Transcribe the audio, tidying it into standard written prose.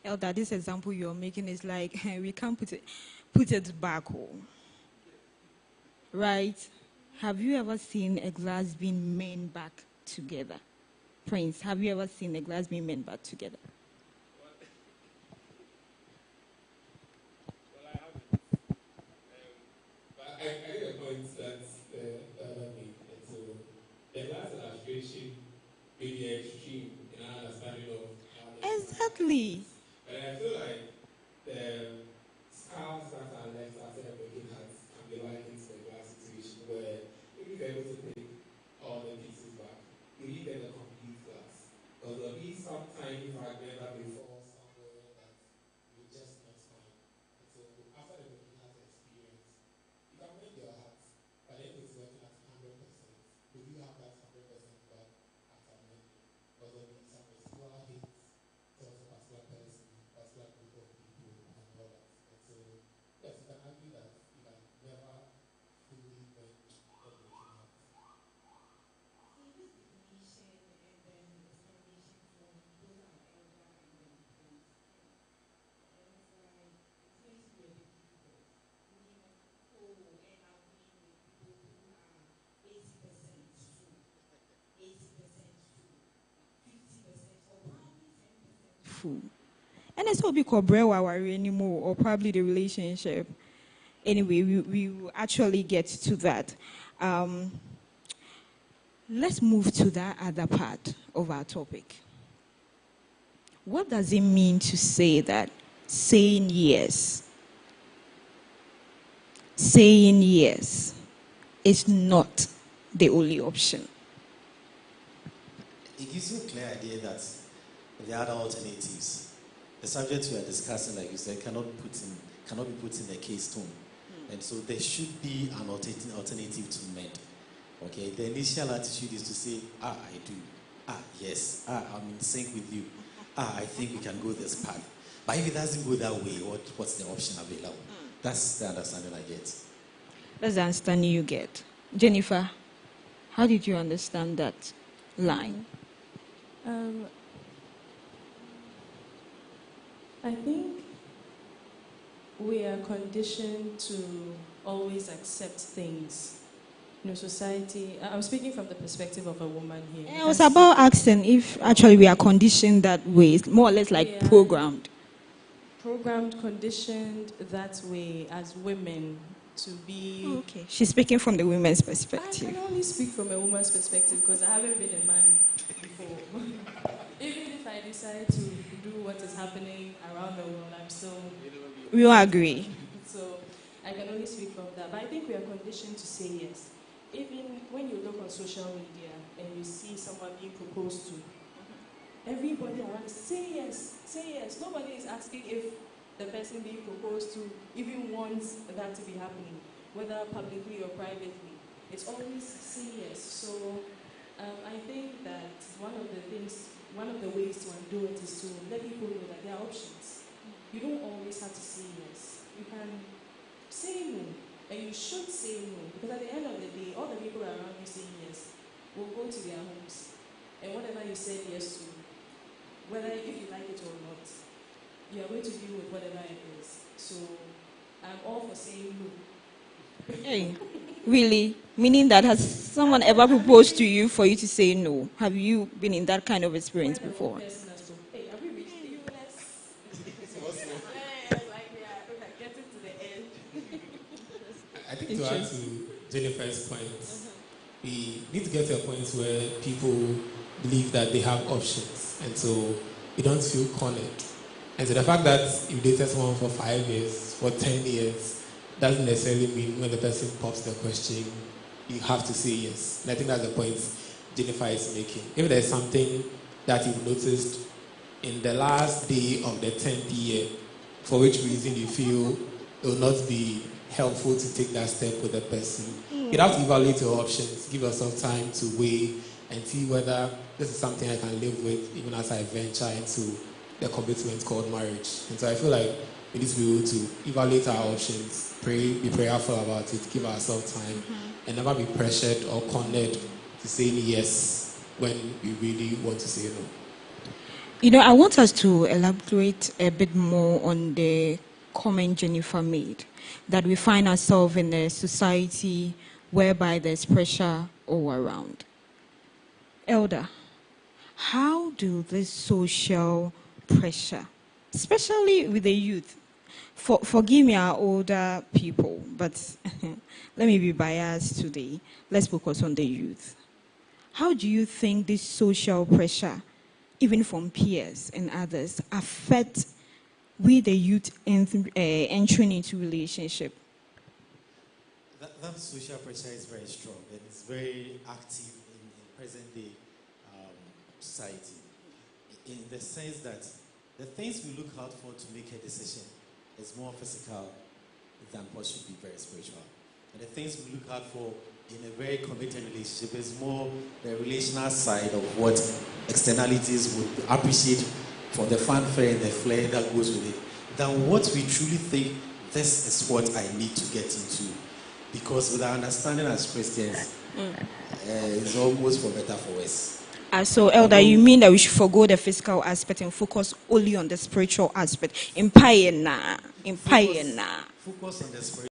Elder, this example you're making is like we can't put it back home, right? Have you ever seen a glass being made back together? Prince, have you ever seen a glass being made back together? Well, I haven't. But I get the point that Elder made. And so the last illustration may be extreme in our understanding of how the Exactly. but I feel like the scars that are left after a broken heart can be likened to a glass situation where if you're able to take all the pieces back, you need get a complete glass. Because there'll be some tiny fragment that may fall somewhere that you just not find. And so after the broken heart experience, you can mend your heart, but if it's working at 100%, would you have that 100% back after mending? Because there'll be some residual hits towards a particular person, particular group of people, and all that. And so, yes, you can argue that you can never fully mend a broken heart. Fool. And it's all because anymore, or probably the relationship. Anyway, we will actually get to that. Let's move to that other part of our topic. What does it mean to say that? Saying yes. Saying yes is not the only option. It gives you a clear idea that there are other alternatives. The subject we are discussing, like you said, cannot be put in a case tone. And so there should be an alternative to mend. Okay, the initial attitude is to say, I do. Yes. I'm in sync with you. I think we can go this path. But if it doesn't go that way, what's the option available? That's the understanding I get. That's the understanding you get. Jennifer, how did you understand that line? I think we are conditioned to always accept things. Society, I'm speaking from the perspective of a woman here. I was about asking if actually we are conditioned that way. It's more or less like programmed. Programmed, conditioned that way as women to be... Okay, she's speaking from the women's perspective. I can only speak from a woman's perspective because I haven't been a man before. Even if I decide to do what is happening around the world, I'm still... We all agree. So I can only speak from that. But I think we are conditioned to say yes. Even when you look on social media and you see someone being proposed to, everybody wants to say yes, say yes. Nobody is asking if the person being proposed to even wants that to be happening, whether publicly or privately. It's always say yes. So I think that one of the ways to undo it is to let people know that there are options. You don't always have to say yes. You can say no, and you should say no, because at the end of the day, all the people around you saying yes will go to their homes, and whatever you said yes to, whether if you like it or not, you are going to deal with whatever it is. So I'm all for saying no. Hey, really? Meaning that has someone ever proposed to you for you to say no? Have you been in that kind of experience before? Hey, have we reached the US? Getting to the end. I think to add to Jennifer's point, we need to get to a point where people believe that they have options, and so you don't feel cornered. And so the fact that you dated someone for 5 years, for 10 years, doesn't necessarily mean when the person pops the question, you have to say yes. And I think that's the point Jennifer is making. If there's something that you've noticed in the last day of the 10th year, for which reason you feel it will not be helpful to take that step with the person, you'd have to evaluate your options, give yourself time to weigh and see whether this is something I can live with even as I venture into the commitment called marriage. And so I feel like we need to be able to evaluate our options, pray, be prayerful about it, give ourselves time, and never be pressured or cornered to say yes when we really want to say no. You know, I want us to elaborate a bit more on the comment Jennifer made, that we find ourselves in a society whereby there's pressure all around. Elder, how do this social pressure, especially with the youth, forgive me our older people, but let me be biased today. Let's focus on the youth. How do you think this social pressure, even from peers and others, affect we the youth entering into relationship? That social pressure is very strong and it's very active in present day society. In the sense that the things we look out for to make a decision is more physical than what should be very spiritual. And the things we look out for in a very committed relationship is more the relational side of what externalities would appreciate from the fanfare and the flair that goes with it, than what we truly think this is what I need to get into. Because with our understanding as Christians, it's almost for better for worse. So, Elder, you mean that we should forgo the physical aspect and focus only on the spiritual aspect? Focus on the spiritual